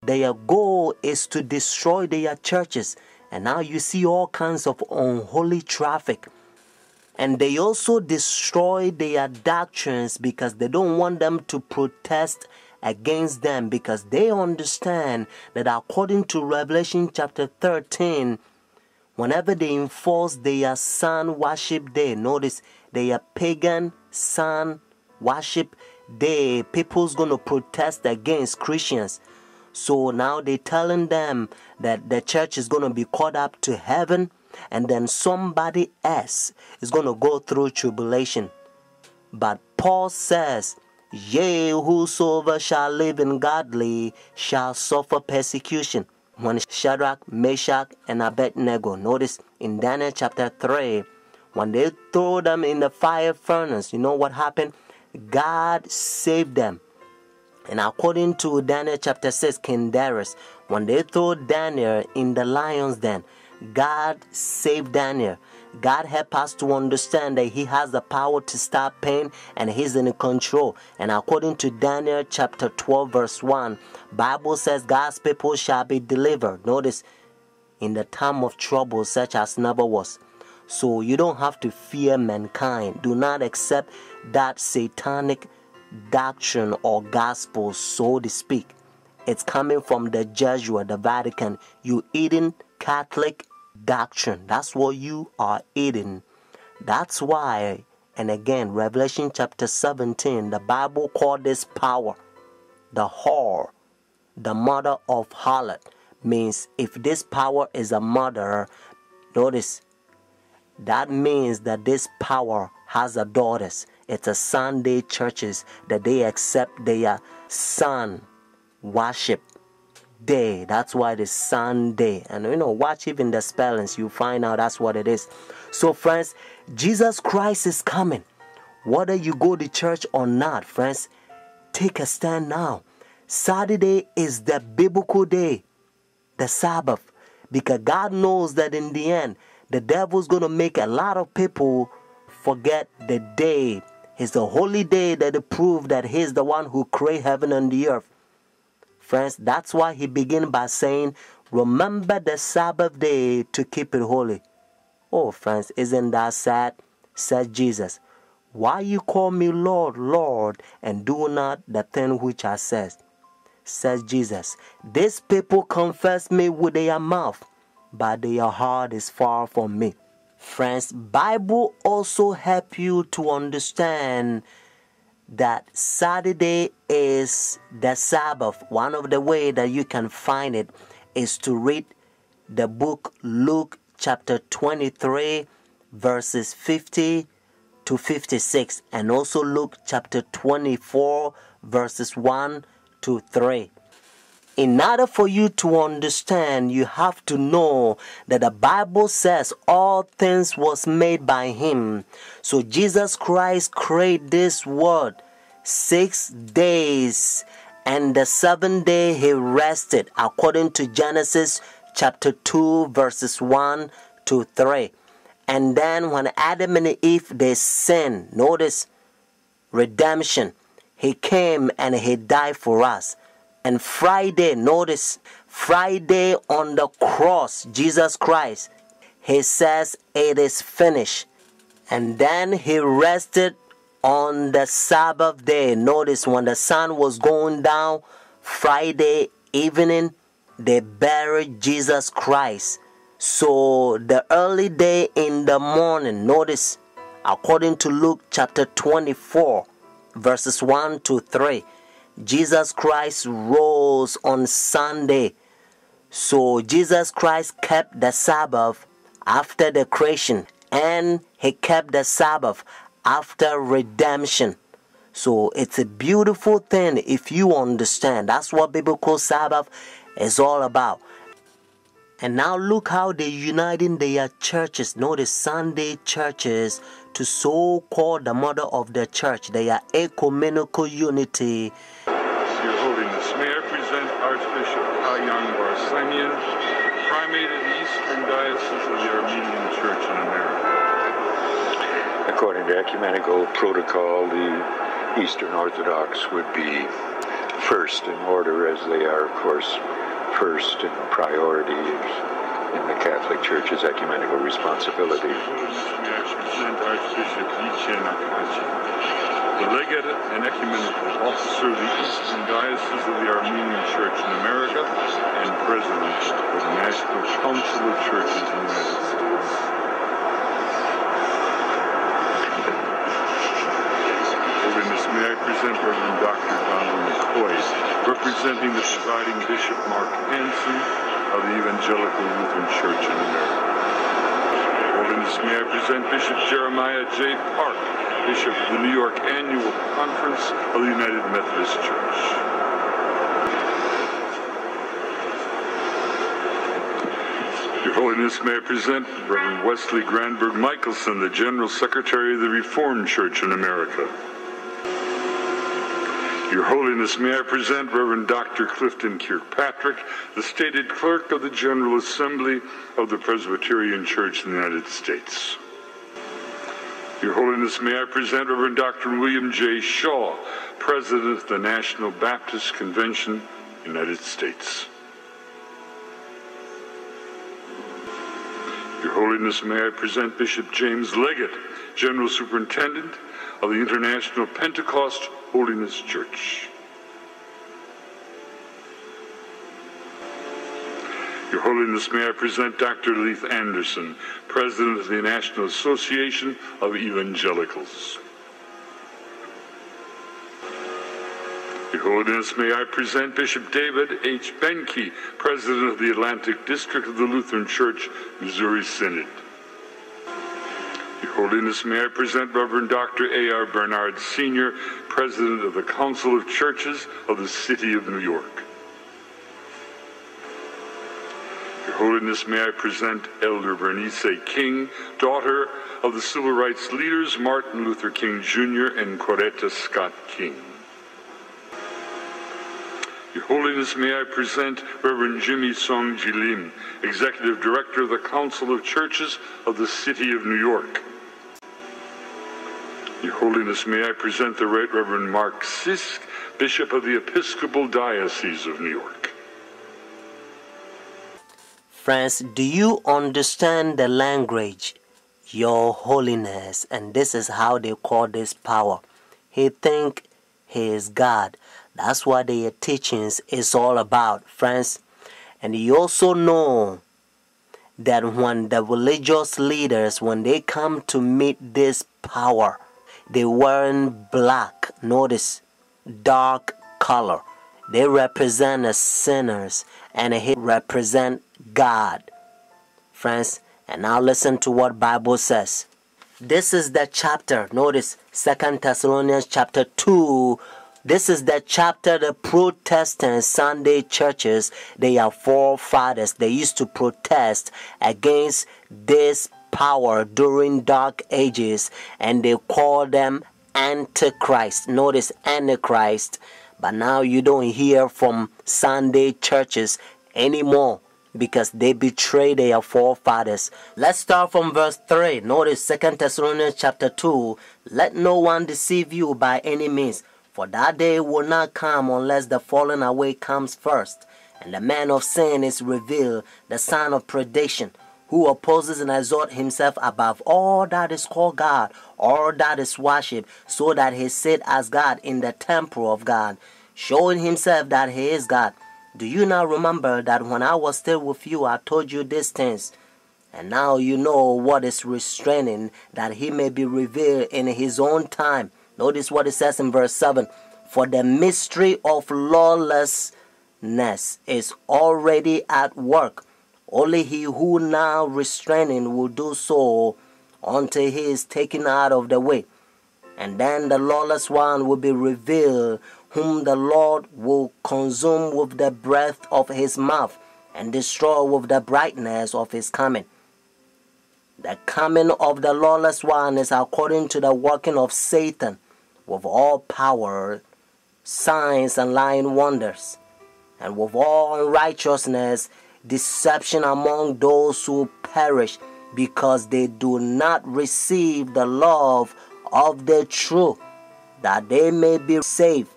Their goal is to destroy their churches. And now you see all kinds of unholy traffic. And they also destroy their doctrines because they don't want them to protest against them, because they understand that according to Revelation chapter 13, whenever they enforce their sun worship day, notice their pagan sun worship day, people's going to protest against Christians. So now they're telling them that the church is going to be caught up to heaven, and then somebody else is going to go through tribulation. But Paul says, yea, whosoever shall live in godly shall suffer persecution. When Shadrach, Meshach, and Abednego, notice in Daniel chapter 3, when they throw them in the fire furnace, you know what happened? God saved them. And according to Daniel chapter 6, King Darius, when they throw Daniel in the lion's den, God saved Daniel. God help us to understand that He has the power to stop pain and He's in control. And according to Daniel chapter 12 verse 1, Bible says God's people shall be delivered. Notice, in the time of trouble such as never was. So you don't have to fear mankind. Do not accept that satanic doctrine or gospel, so to speak. It's coming from the Jesuit, the Vatican. You eating Catholic doctrine. That's what you are eating. That's why, and again, Revelation chapter 17, the Bible called this power the whore, the mother of harlot. Means if this power is a mother, notice, that means that this power has a daughters. It's a Sunday churches that they accept their sun worship day. That's why it's Sunday. And watch even the spellings, you find out that's what it is. So friends, Jesus Christ is coming. Whether you go to church or not, friends, take a stand now. Saturday is the biblical day, the Sabbath, because God knows that in the end, the devil's going to make a lot of people forget the day. It's the holy day that it proves that He's the one who created heaven and the earth. Friends, that's why He began by saying, remember the Sabbath day to keep it holy. Oh, friends, isn't that sad? Said Jesus, why you call me Lord, Lord, and do not the thing which I said? Says Jesus, these people confess me with their mouth, but their heart is far from me. Friends, Bible also help you to understand that Saturday is the Sabbath. One of the way that you can find it is to read the book Luke chapter 23 verses 50 to 56, and also Luke chapter 24 verses 1 to 3. In order for you to understand, you have to know that the Bible says all things was made by Him. So Jesus Christ created this world 6 days, and the 7th day He rested, according to Genesis chapter 2 verses 1 to 3. And then when Adam and Eve, they sinned, notice redemption. He came and He died for us. And Friday, notice, Friday on the cross, Jesus Christ, He says it is finished. And then He rested on the Sabbath day. Notice when the sun was going down, Friday evening, they buried Jesus Christ. So the early day in the morning, notice, according to Luke chapter 24, verses 1 to 3, Jesus Christ rose on Sunday. So Jesus Christ kept the Sabbath after the creation, and He kept the Sabbath after redemption. So it's a beautiful thing if you understand. That's what biblical Sabbath is all about. And now look how they're uniting their churches. Notice Sunday churches to so-call the mother of the church. They are ecumenical unity. Your Holiness, may I present Archbishop Kayang Barsamian, Primate of the Eastern Diocese of the Armenian Church in America. According to ecumenical protocol, the Eastern Orthodox would be first in order, as they are, of course, first in priority in the Catholic Church's ecumenical responsibility. May I present Archbishop Yichien Akachi, the legate and ecumenical officer of the Eastern Diocese of the Armenian Church in America and president of the National Council of Churches in the United States. Holiness, may I present Reverend Dr. Donald McCoy, representing the presiding Bishop Mark Hansen of the Evangelical Lutheran Church in America. Holiness, may I present Bishop Jeremiah J. Park, Bishop of the New York Annual Conference of the United Methodist Church. Your Holiness, may I present Reverend Wesley Granberg Michelson, the General Secretary of the Reformed Church in America. Your Holiness, may I present Reverend Dr. Clifton Kirkpatrick, the stated clerk of the General Assembly of the Presbyterian Church in the United States. Your Holiness, may I present Reverend Dr. William J. Shaw, President of the National Baptist Convention, United States. Your Holiness, may I present Bishop James Leggett, General Superintendent of the International Pentecost Holiness Church. Your Holiness, may I present Dr. Leith Anderson, President of the National Association of Evangelicals. Your Holiness, may I present Bishop David H. Benke, President of the Atlantic District of the Lutheran Church, Missouri Synod. Your Holiness, may I present Reverend Dr. A.R. Bernard Sr., President of the Council of Churches of the City of New York. Your Holiness, may I present Elder Bernice King, daughter of the civil rights leaders Martin Luther King Jr. and Coretta Scott King. Your Holiness, may I present Reverend Jimmy Song Jilim, Executive Director of the Council of Churches of the City of New York. Your Holiness, may I present the Right Reverend Mark Sisk, Bishop of the Episcopal Diocese of New York. Friends, do you understand the language? Your Holiness. And this is how they call this power. He think he is God. That's what their teachings is all about, friends. And you also know that when the religious leaders, when they come to meet this power, they wearing black, notice, dark color. They represent the sinners and he represent God. Friends, and now listen to what Bible says. This is the chapter, notice 2 Thessalonians chapter 2. This is the chapter the Protestant Sunday churches, their forefathers, they used to protest against this power during dark ages, and they call them Antichrist. Notice Antichrist. But now you don't hear from Sunday churches anymore because they betray their forefathers. Let's start from verse 3. Notice 2 Thessalonians chapter 2. Let no one deceive you by any means, for that day will not come unless the falling away comes first, and the man of sin is revealed, the son of perdition, who opposes and exalts himself above all that is called God, all that is worshipped, so that he sit as God in the temple of God, showing himself that he is God. Do you not remember that when I was still with you, I told you these things? And now you know what is restraining, that he may be revealed in his own time. Notice what it says in verse 7. For the mystery of lawlessness is already at work. Only he who now restraining will do so until he is taken out of the way. And then the lawless one will be revealed, whom the Lord will consume with the breath of his mouth and destroy with the brightness of his coming. The coming of the lawless one is according to the working of Satan with all power, signs and lying wonders, and with all unrighteousness, deception among those who perish, because they do not receive the love of the truth, that they may be saved.